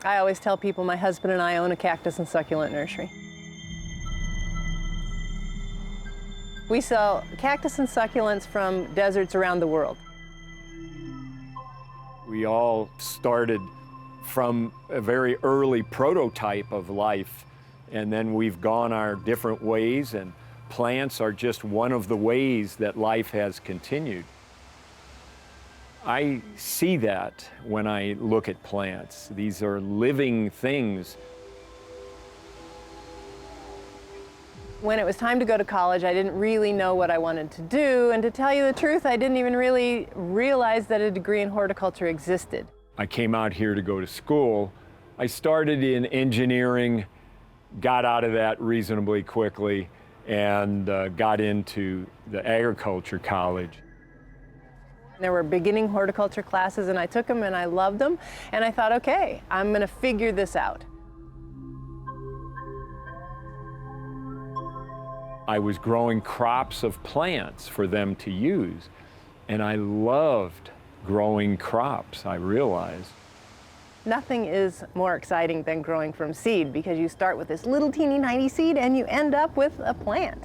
I always tell people my husband and I own a cactus and succulent nursery. We sell cactus and succulents from deserts around the world. We all started from a very early prototype of life, and then we've gone our different ways, and plants are just one of the ways that life has continued. I see that when I look at plants. These are living things. When it was time to go to college, I didn't really know what I wanted to do, and to tell you the truth, I didn't even really realize that a degree in horticulture existed. I came out here to go to school. I started in engineering, got out of that reasonably quickly, and got into the agriculture college. There were beginning horticulture classes, and I took them and I loved them, and I thought, okay, I'm going to figure this out. I was growing crops of plants for them to use, and I loved growing crops, I realized. Nothing is more exciting than growing from seed, because you start with this little teeny tiny seed and you end up with a plant.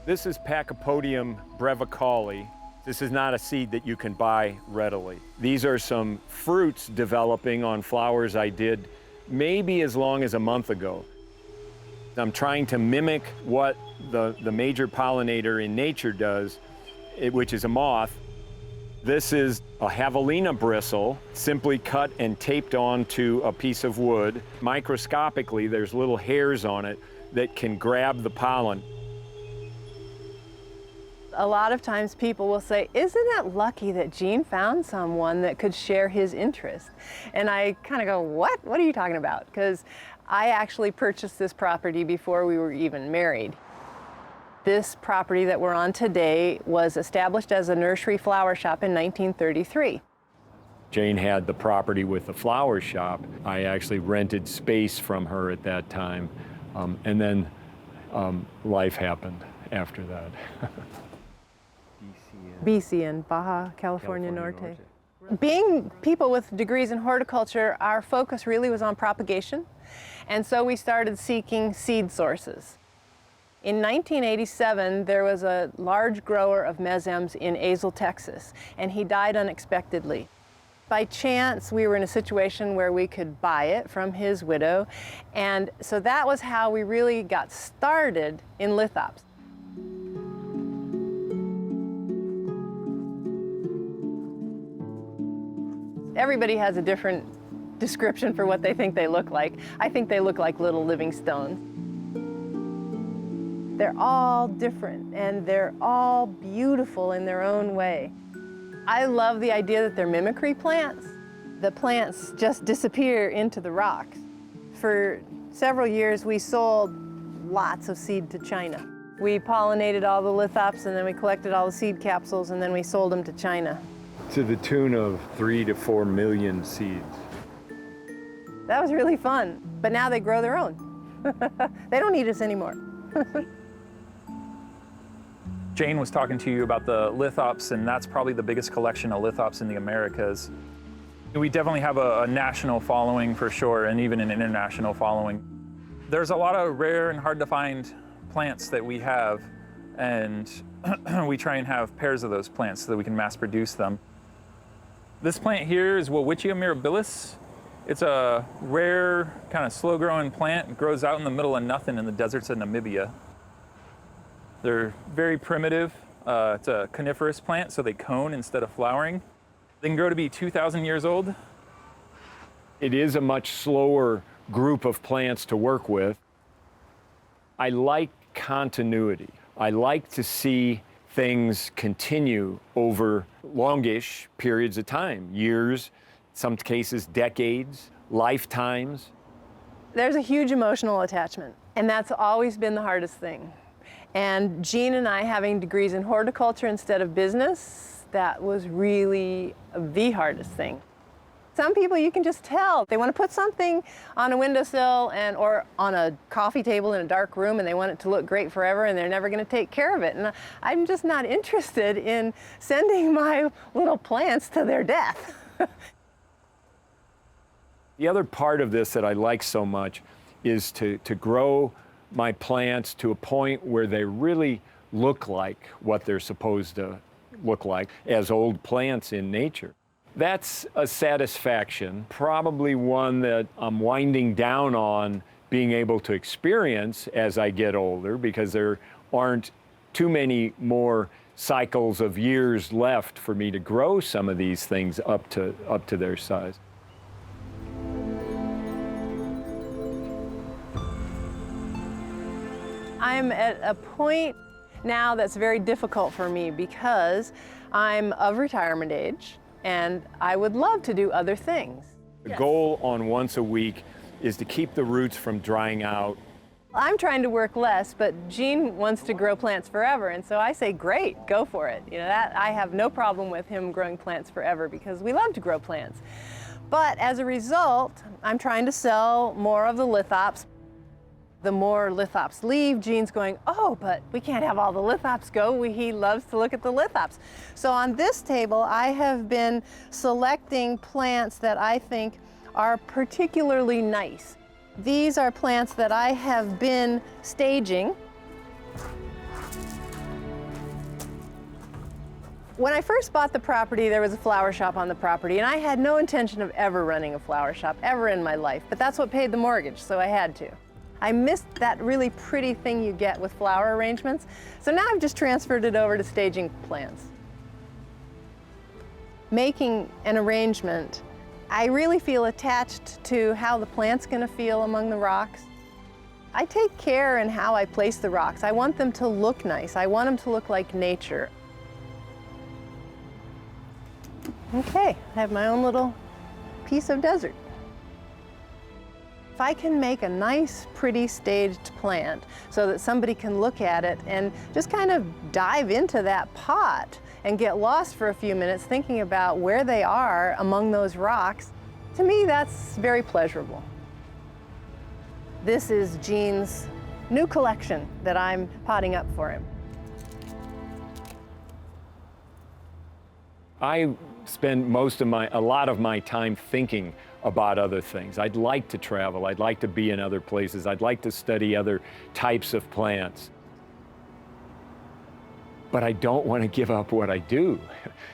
This is Pachypodium brevicale. This is not a seed that you can buy readily. These are some fruits developing on flowers I did maybe as long as a month ago. I'm trying to mimic what the major pollinator in nature does, which is a moth. This is a javelina bristle, simply cut and taped onto a piece of wood. Microscopically, there's little hairs on it that can grab the pollen. A lot of times people will say, isn't it lucky that Gene found someone that could share his interest? And I kind of go, what? What are you talking about? Because I actually purchased this property before we were even married. This property that we're on today was established as a nursery flower shop in 1933. Jane had the property with the flower shop. I actually rented space from her at that time, and then life happened after that. BC and Baja California Norte. Being people with degrees in horticulture, our focus really was on propagation, and so we started seeking seed sources. In 1987, there was a large grower of mesems in Azle, Texas, and he died unexpectedly. By chance, we were in a situation where we could buy it from his widow, and so that was how we really got started in lithops. Everybody has a different description for what they think they look like. I think they look like little living stones. They're all different, and they're all beautiful in their own way. I love the idea that they're mimicry plants. The plants just disappear into the rocks. For several years, we sold lots of seed to China. We pollinated all the lithops, and then we collected all the seed capsules, and then we sold them to China. To the tune of 3 to 4 million seeds. That was really fun, but now they grow their own. They don't need us anymore. Jane was talking to you about the lithops, and that's probably the biggest collection of lithops in the Americas. We definitely have a national following for sure, and even an international following. There's a lot of rare and hard to find plants that we have, and we try and have pairs of those plants so that we can mass produce them. This plant here is Welwitschia mirabilis. It's a rare, kind of slow-growing plant. It grows out in the middle of nothing in the deserts of Namibia. They're very primitive. It's a coniferous plant, so they cone instead of flowering. They can grow to be 2,000 years old. It is a much slower group of plants to work with. I like continuity. I like to see things continue over longish periods of time, years, some cases decades, lifetimes. There's a huge emotional attachment, and that's always been the hardest thing. And Gene and I having degrees in horticulture instead of business, that was really the hardest thing. Some people, you can just tell, they want to put something on a windowsill or on a coffee table in a dark room, and they want it to look great forever, and they're never going to take care of it. And I'm just not interested in sending my little plants to their death. The other part of this that I like so much is to grow my plants to a point where they really look like what they're supposed to look like as old plants in nature. That's a satisfaction, probably one that I'm winding down on being able to experience as I get older, because there aren't too many more cycles of years left for me to grow some of these things up to their size. I'm at a point now that's very difficult for me because I'm of retirement age and I would love to do other things. The goal on once a week is to keep the roots from drying out. I'm trying to work less, but Gene wants to grow plants forever, and so I say, great, go for it. You know, that I have no problem with him growing plants forever because we love to grow plants. But as a result, I'm trying to sell more of the lithops. The more lithops leave, Gene's going, oh, but we can't have all the lithops go. He loves to look at the lithops. So on this table, I have been selecting plants that I think are particularly nice. These are plants that I have been staging. When I first bought the property, there was a flower shop on the property, and I had no intention of ever running a flower shop, ever in my life, but that's what paid the mortgage, so I had to. I missed that really pretty thing you get with flower arrangements, so now I've just transferred it over to staging plants. Making an arrangement, I really feel attached to how the plant's going to feel among the rocks. I take care in how I place the rocks. I want them to look nice. I want them to look like nature. Okay, I have my own little piece of desert. If I can make a nice, pretty staged plant so that somebody can look at it and just kind of dive into that pot and get lost for a few minutes thinking about where they are among those rocks, to me that's very pleasurable. This is Gene's new collection that I'm potting up for him. I spend a lot of my time thinking about other things. I'd like to travel. I'd like to be in other places. I'd like to study other types of plants. But I don't want to give up what I do.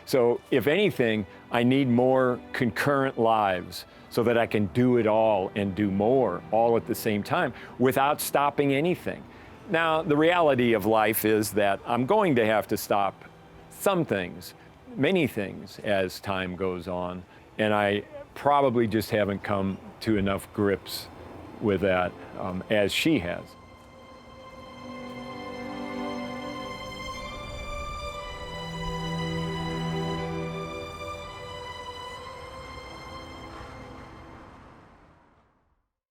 So if anything, I need more concurrent lives so that I can do it all and do more all at the same time without stopping anything. Now, the reality of life is that I'm going to have to stop some things, many things, as time goes on, and I probably just haven't come to enough grips with that as she has.